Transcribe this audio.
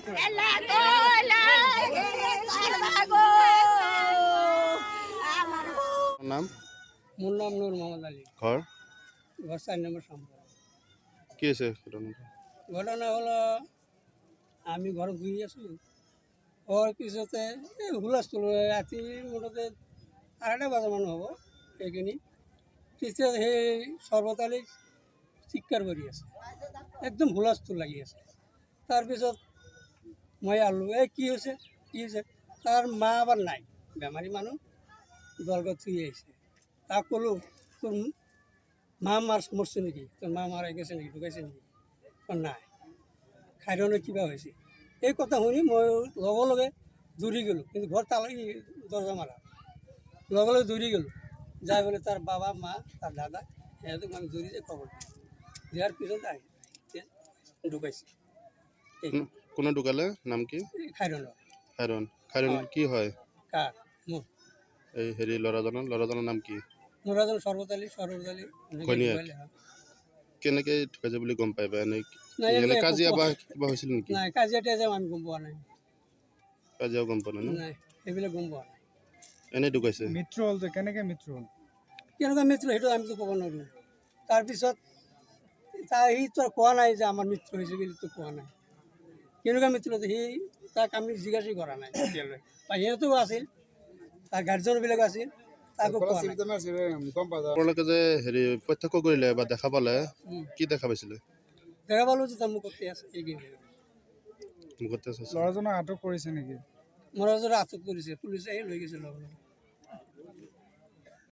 নাম? মোৰ নাম নূৰ মোহাম্মদ আলী। ঘৰ? ঘৰ 4 নম্বৰ সম্পৰ্ক। কি আছে ঘটনাটা? ঘটনা হলো আমি ঘৰত ঘূৰি আছোঁ, হোৱাৰ পিছতে এই হুলস্থুল ৰাতি মুঠতে 2:30 বজামান হ'ব সেইখিনি। তেতিয়া সেই চৰবত আলী চিৎকাৰ কৰি আছে, একদম হুলস্থুল লাগি আছে। তাৰপিছত মই আহলোঁ, এই কি হৈছে কি হৈছে? তাৰ মা আবাৰ নাই, বেমাৰী মানুহ দলগত থুই আহিছে। তাক ক'লোঁ তোৰ মা মৰছে নেকি, তোৰ মা মাৰা গেছে নেকি, ঢুকাইছে নেকি? নাই, খাইৰণত কিবা হৈছে। এই কথা শুনি মই লগে লগে দৌৰি গ'লোঁ, কিন্তু ঘৰ তালা দৰ্জা মাৰা। লগে লগে দৌৰি গ'লোঁ, যাই বোলে তাৰ বাবা মা তাৰ দাদা সিহঁতক মানে দৌৰি যায় খবৰ দিয়াৰ পিছত আহি ঢুকাইছে। কোনে ঢুকালে? নাম কি? খাইৰণৰ। খাইৰণ। খাইৰণ কি হয়? কাৰ? মোৰ। এই হেৰি ল'ৰাজনৰ নাম কি? ল'ৰাজন চৰবত আলী ঘৈণীয়েক? কেনেকে ঢুকাইছে বুলি গম পাই বা এনে কাজিয়া বা কিবা হৈছিল নেকি? নাই, কাজিয়া টাজিয়া আমি গম পোৱা নাই। কাজিয়াও গম পোৱা নাই? নাই, সেইবিলাক গম পোৱা নাই। এনেই ঢুকাইছে? মৃত্যু হ'ল যে কেনেকে মৃত্যু হ'ল? কেনেকুৱা মৃত্যু সেইটো আমিতো ক'ব নোৱাৰোঁ। তাৰপিছত সিতো কোৱা নাই যে আমাৰ মৃত্যু হৈছে বুলিতো কোৱা নাই। কেনেকুৱা মৃত্যু হৈছে তাক আমি জিজ্ঞাসা কৰা নাই এতিয়ালৈ। বা সিহঁতেও আছিল, তাৰ গাৰ্জেনবিলাক আছিল, তাকো কোৱা নাই। আপোনালোকে যে হেৰি প্ৰত্যক্ষ কৰিলে বা দেখা পালে, কি দেখা পাইছিলে? দেখা পালোঁ যে তাৰ মুখতে আছে এইখিনি। মুখতে আছে। ল'ৰাজনক আটক কৰিছে নেকি? ল'ৰাজনক আটক কৰিছে, পুলিচে আহি লৈ গৈছে লগত।